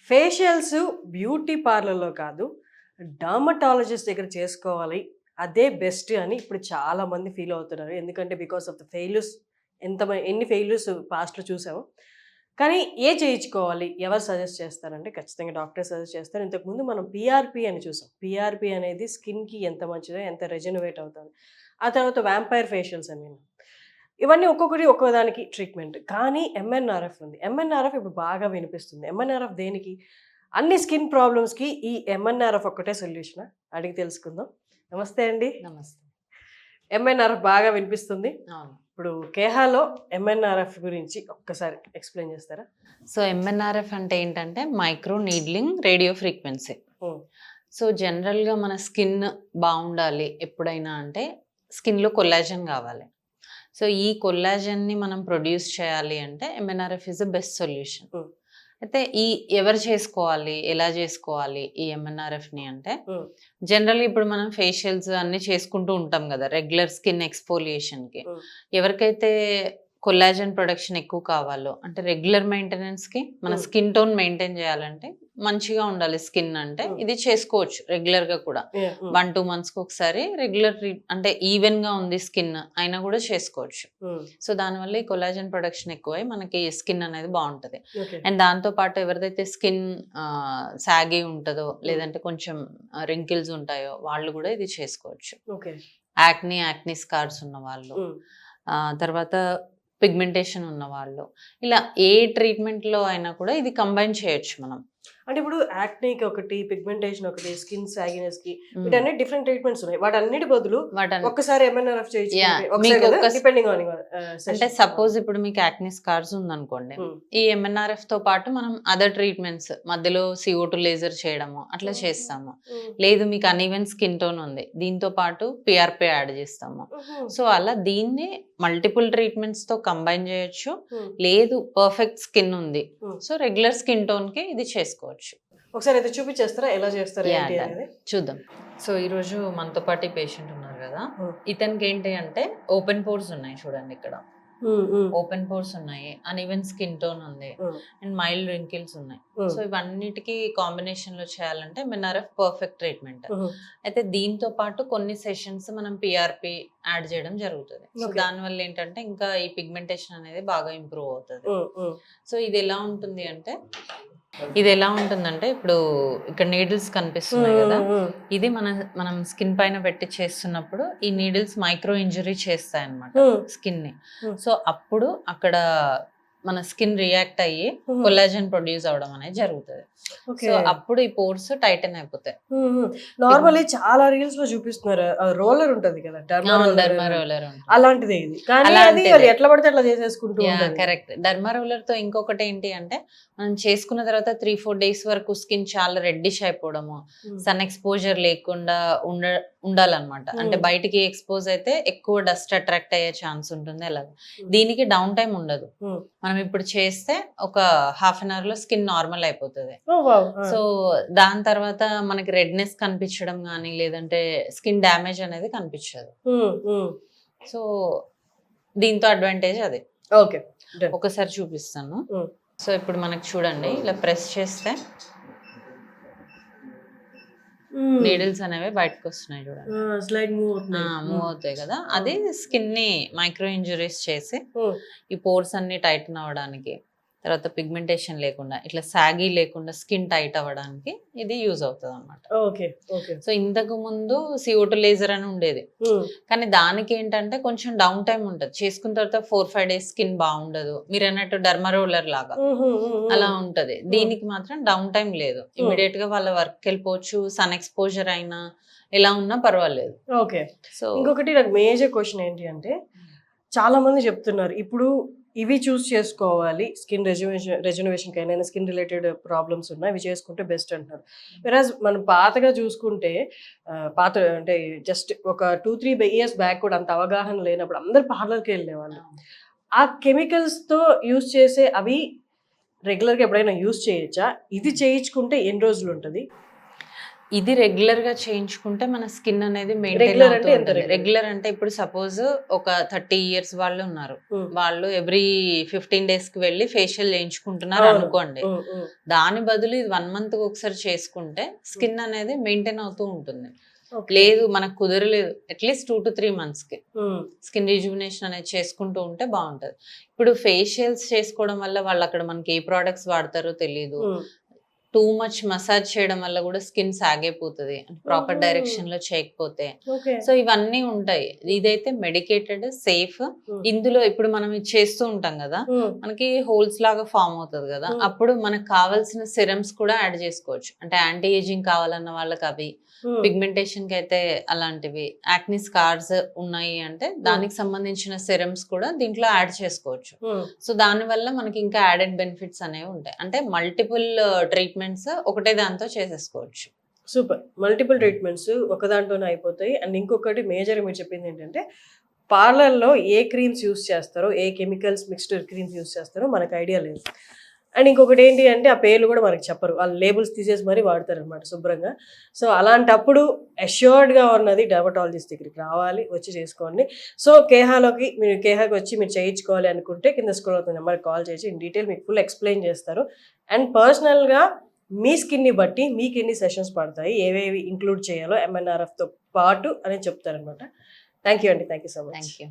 Facials beauty పార్లర్‌లో కాదు, dermatologist దగ్గర చేసుకోవాలి. అదే బెస్ట్ అని ఇప్పుడు చాలామంది ఫీల్ అవుతున్నారు. ఎందుకంటే బికాస్ ఆఫ్ ద ఫెయిల్యూర్స్ ఎన్ని ఫెయిల్యూర్స్ పాస్ట్‌లో చూసామో. కానీ చేయించుకోవాలి? ఎవరు సజెస్ట్ చేస్తారంటే ఖచ్చితంగా డాక్టర్ సజెస్ట్ చేస్తారు. ఇంతకుముందు మనం పీఆర్‌పీ అని చూసాం. పీఆర్‌పీ అనేది స్కిన్‌కి ఎంత మంచిదో, ఎంత రెజెనరేట్ అవుతుంది. ఆ తర్వాత వాంపైర్ ఫేషియల్స్ అని విన్నాం. ఇవన్నీ ఒక్కొక్కటి ఒక్కో దానికి ట్రీట్మెంట్. కానీ ఎంఎన్ఆర్ఎఫ్ ఉంది. ఎంఎన్ఆర్ఎఫ్ ఇప్పుడు బాగా వినిపిస్తుంది. ఎంఎన్ఆర్ఎఫ్ దేనికి? అన్ని స్కిన్ ప్రాబ్లమ్స్‌కి ఈ ఎంఎన్ఆర్ఎఫ్ ఒక్కటే సొల్యూషనా? అడిగి తెలుసుకుందాం. నమస్తే అండి. నమస్తే. ఎంఎన్ఆర్ఎఫ్ బాగా వినిపిస్తుంది. అవును. ఇప్పుడు కేహాలో ఎంఎన్ఆర్ఎఫ్ గురించి ఒక్కసారి ఎక్స్‌ప్లెయిన్ చేస్తారా? సో ఎంఎన్ఆర్ఎఫ్ అంటే ఏంటంటే micro needling radio frequency. So జనరల్గా మన స్కిన్ బాగుండాలి ఎప్పుడైనా అంటే స్కిన్లో కొల్లాజన్ కావాలి. సో ఈ కొల్లాజన్ని మనం ప్రొడ్యూస్ చేయాలి అంటే MNRF is the best solution. అయితే ఎవరు చేసుకోవాలి, ఎలా చేసుకోవాలి ఈ ఎంఎన్ఆర్ఎఫ్ని అంటే జనరల్గా ఇప్పుడు మనం ఫేషియల్స్ అన్ని చేసుకుంటూ ఉంటాం కదా రెగ్యులర్ స్కిన్ ఎక్స్ఫోలియేషన్కి. ఎవరికైతే కొల్లాజన్ ప్రొడక్షన్ ఎక్కువ కావాలో అంటే రెగ్యులర్ మెయింటెనెన్స్కి మన స్కిన్ టోన్ మెయింటైన్ చేయాలంటే మంచిగా ఉండాలి స్కిన్ అంటే ఇది చేసుకోవచ్చు రెగ్యులర్గా కూడా. 1-2 monthsకి ఒకసారి రెగ్యులర్ అంటే ఈవెన్గా ఉంది స్కిన్ అయినా కూడా చేసుకోవచ్చు. సో దానివల్ల ఈ కొల్లాజన్ ప్రొడక్షన్ ఎక్కువై మనకి స్కిన్ అనేది బాగుంటుంది. అండ్ దాంతోపాటు ఎవరిదైతే స్కిన్ సాగి ఉంటుందో లేదంటే కొంచెం రింకిల్స్ ఉంటాయో వాళ్ళు కూడా ఇది చేసుకోవచ్చు. యాక్నీ స్కార్స్ ఉన్న వాళ్ళు, తర్వాత పిగ్మెంటేషన్ ఉన్న వాళ్ళు, ఇలా ఏ ట్రీట్మెంట్లో అయినా కూడా ఇది కంబైన్ చేయొచ్చు మనం. అంటే ఇప్పుడు యాక్నీకి ఒకటి, పిగ్మెంటేషన్ ఒకటి, స్కిన్ సాగినెస్ కి వీటన్ని డిఫరెంట్ ట్రీట్మెంట్స్ ఉన్నాయి. వాటన్నిటి బదులు ఒక్కసారి ఎంఎన్ఆర్ఎఫ్ డిపెండింగ్ ఆన్ అంటే సపోజ్ ఇప్పుడు మీకు యాక్నీ స్కార్స్ ఉందనుకోండి, ఈ ఎంఎన్ఆర్ఎఫ్ తో పాటు మనం అదర్ ట్రీట్మెంట్స్ మధ్యలో CO2 లేజర్ చేయడము అట్లా చేస్తాము. లేదు మీకు అన్ఈవెన్ స్కిన్ టోన్ ఉంది, దీంతో పాటు పిఆర్పి యాడ్ చేస్తాము. సో అలా దీన్ని మల్టిపుల్ ట్రీట్మెంట్స్ తో కంబైన్ చేయొచ్చు. లేదు పర్ఫెక్ట్ స్కిన్ ఉంది సో రెగ్యులర్ స్కిన్ టోన్ కి ఇది చేసుకోవచ్చు. ఒకసారి అయితే చూపించేస్తారా ఎలా చేస్తారు చూద్దాం. సో ఈరోజు మనతో పాటు పేషెంట్ ఉన్నారు కదా, ఇతనికి ఏంటి అంటే ఓపెన్ పోర్స్ ఉన్నాయి చూడండి, ఇక్కడ ఓపెన్ పోర్స్ ఉన్నాయి, అన్ఈవెన్ స్కిన్ టోన్ ఉంది అండ్ మైల్డ్ రింకిల్స్ ఉన్నాయి. సో ఇవన్నిటికీ కాంబినేషన్ లో చేయాలంటే ఎంఎన్ఆర్ఎఫ్ పర్ఫెక్ట్ ట్రీట్మెంట్. అయితే దీంతో పాటు కొన్ని సెషన్స్ మనం పిఆర్పి యాడ్ చేయడం జరుగుతుంది. సో దానివల్ల ఏంటంటే ఇంకా ఈ పిగ్మెంటేషన్ అనేది బాగా ఇంప్రూవ్ అవుతుంది. సో ఇది ఎలా ఉంటుందంటే ఇప్పుడు ఇక్కడ నీడిల్స్ కనిపిస్తున్నాయి కదా, ఇది మనం స్కిన్ పైన పెట్టి చేస్తున్నప్పుడు ఈ నీడిల్స్ మైక్రో ఇంజరీ చేస్తాయి అన్నమాట స్కిన్ ని. సో అప్పుడు అక్కడ మన స్కిన్ రియాక్ట్ అయ్యి కొల్లాజన్ ప్రొడ్యూస్ అవడం అనేది జరుగుతుంది. సో అప్పుడు ఈ పోర్స్ టైటన్ అయిపోతాయి. నార్మల్లీ చాలా రీల్స్ లో చూపిస్తున్నారు, రోలర్ ఉంటది కదా, డర్మా రోలర్ అలాంటిది. ఎట్లా పడితే అట్లా చేసేసుకుంటూ. కరెక్ట్. డర్మా రోలర్ తో ఇంకొకటి ఏంటి అంటే మనం చేసుకున్న తర్వాత 3-4 days వరకు స్కిన్ చాలా రెడ్డిష్ అయిపోవడము, సన్ ఎక్స్పోజర్ లేకుండా ఉండాలన్నమాట. అంటే బయటికి ఎక్స్పోజ్ అయితే ఎక్కువ డస్ట్ అట్రాక్ట్ అయ్యే ఛాన్స్ ఉంటుంది. అలాగే దీనికి డౌన్ టైం ఉండదు. మనం ఇప్పుడు చేస్తే ఒక 1/2 an hour లో స్కిన్ నార్మల్ అయిపోతుంది. సో దాని తర్వాత మనకి రెడ్నెస్ కనిపించడం కానీ లేదంటే స్కిన్ డ్యామేజ్ అనేది కనిపించదు. సో దీంతో అడ్వాంటేజ్ అదే. ఒకసారి చూపిస్తాను. సో ఇప్పుడు మనకి చూడండి, ఇలా ప్రెస్ చేస్తే నీడిల్స్ అనేవి బయటకు వస్తున్నాయి చూడండి, మూవ్ అవుతాయి కదా. అది స్కిన్ ని మైక్రో ఇంజరీస్ చేసి ఈ పోర్స్ అన్ని టైటన్ అవ్వడానికి, తర్వాత పిగ్మెంటేషన్ లేకుండా ఇట్లా సాగి లేకుండా స్కిన్ టైట్ అవ్వడానికి ఇది యూజ్ అవుతుంది అన్నమాట. సో ఇంతకు ముందు CO2 లేజర్ అని ఉండేది, కానీ దానికి ఏంటంటే కొంచెం డౌన్ టైం ఉంటుంది. చేసుకున్న తర్వాత 4-5 days స్కిన్ బాగుండదు. మీరు అన్నట్టు డర్మా రోలర్ లాగా అలా ఉంటది. దీనికి మాత్రం డౌన్ టైం లేదు, ఇమీడియట్ గా వాళ్ళ వర్క్ వెళ్ళిపోవచ్చు. సన్ ఎక్స్పోజర్ అయినా ఎలా ఉన్నా పర్వాలేదు. సో ఇంకొకటి నాకు మేజర్ క్వశ్చన్ ఏంటి అంటే, చాలా మంది చెప్తున్నారు ఇప్పుడు ఇవి చూస్ చేసుకోవాలి, స్కిన్ రెజనరేషన్కి అయినా స్కిన్ రిలేటెడ్ ప్రాబ్లమ్స్ ఉన్నాయి, ఇవి చేసుకుంటే బెస్ట్ అంటున్నారు. వెరాజ్ మనం పాతగా చూసుకుంటే, అంటే జస్ట్ ఒక 2-3 years బ్యాక్ కూడా అంత అవగాహన లేనప్పుడు అందరు పార్లర్కి వెళ్ళేవాళ్ళు. ఆ కెమికల్స్తో యూజ్ చేసే అవి రెగ్యులర్గా ఎప్పుడైనా యూజ్ చేయొచ్చా? ఇది చేయించుకుంటే ఎన్ని రోజులు ఉంటుంది? ఇది రెగ్యులర్ గా చేయించుకుంటే మన స్కిన్ అనేది మెయింటైన్ Regular అవుతూ అంటే ఎంత ఉంటుంది. regular? రెగ్యులర్ అంటే ఇప్పుడు సపోజ్ ఒక 30 ఇయర్స్ వాళ్ళు ఉన్నారు, Hmm. వాళ్ళు ఎవ్రీ 15 డేస్ కి వెళ్ళి ఫేషియల్ చేయించుకుంటున్నారు అవును. అనుకోండి. దాని బదులు ఇది 1 మంత్ కి ఒకసారి చేసుకుంటే స్కిన్ అనేది మెయింటైన్ అవుతూ ఉంటుంది. లేదు మనకు కుదరలేదు, అట్లీస్ట్ 2 to 3 months కి స్కిన్ రిజువినేషన్ అనేది చేసుకుంటూ ఉంటే బాగుంటది. ఇప్పుడు ఫేషియల్స్ చేసుకోవడం వల్ల వాళ్ళు అక్కడ మనకి ఏ ప్రోడక్ట్స్ వాడతారో తెలియదు. టూ మచ్ మసాజ్ చేయడం వల్ల కూడా స్కిన్ సాగైపోతుంది ప్రాపర్ డైరెక్షన్ లో చేయకపోతే. సో ఇవన్నీ ఉంటాయి. ఇదైతే మెడికేటెడ్, సేఫ్. ఇందులో ఇప్పుడు మనం ఇది చేస్తూ ఉంటాం కదా, మనకి హోల్స్ లాగా ఫామ్ అవుతుంది కదా, అప్పుడు మనకు కావాల్సిన సిరమ్స్ కూడా యాడ్ చేసుకోవచ్చు. అంటే యాంటీ ఏజింగ్ కావాలన్న వాళ్ళకి అవి, పిగ్మెంటేషన్ కి అయితే అలాంటివి, యాక్ని స్కార్స్ ఉన్నాయి అంటే దానికి సంబంధించిన సిరమ్స్ కూడా దీంట్లో యాడ్ చేసుకోవచ్చు. సో దాని వల్ల మనకి ఇంకా యాడెడ్ బెనిఫిట్స్ అనేవి ఉంటాయి. అంటే మల్టిపుల్ ట్రీట్మెంట్స్ ఒకటే దాంతో చేసేసుకోవచ్చు. సూపర్. మల్టిపుల్ ట్రీట్మెంట్స్ ఒక దాంట్లోనే అయిపోతాయి. అండ్ ఇంకొకటి మేజర్ మీరు చెప్పింది ఏంటంటే పార్లర్లో ఏ క్రీమ్స్ యూస్ చేస్తారో, ఏ కెమికల్స్ మిక్స్డ్ క్రీమ్స్ యూస్ చేస్తారో మనకు ఐడియా లేదు. అండ్ ఇంకొకటి ఏంటి అంటే ఆ పేర్లు కూడా మనకు చెప్పరు, వాళ్ళు లేబుల్స్ తీసేసి మరీ వాడతారు అనమాట శుభ్రంగా. సో అలాంటప్పుడు అష్యూర్డ్గా ఉన్నది డర్మటాలజిస్ట్ దగ్గరికి రావాలి, వచ్చి చేసుకోండి. సో కేహాకి వచ్చి మీరు చేయించుకోవాలి అనుకుంటే కింద స్క్రోల్ అవుతున్న నెంబర్కి కాల్ చేసి ఇన్ డీటెయిల్ మీకు ఫుల్ ఎక్స్ప్లెయిన్ చేస్తారు. అండ్ పర్సనల్గా మీ స్కిన్ని బట్టి మీకు ఎన్ని సెషన్స్ పడతాయి, ఏవేవి ఇంక్లూడ్ చేయాలో MNRFతో పాటు అని చెప్తారనమాట. థ్యాంక్ యూ అండి, thank you so much. Thank you.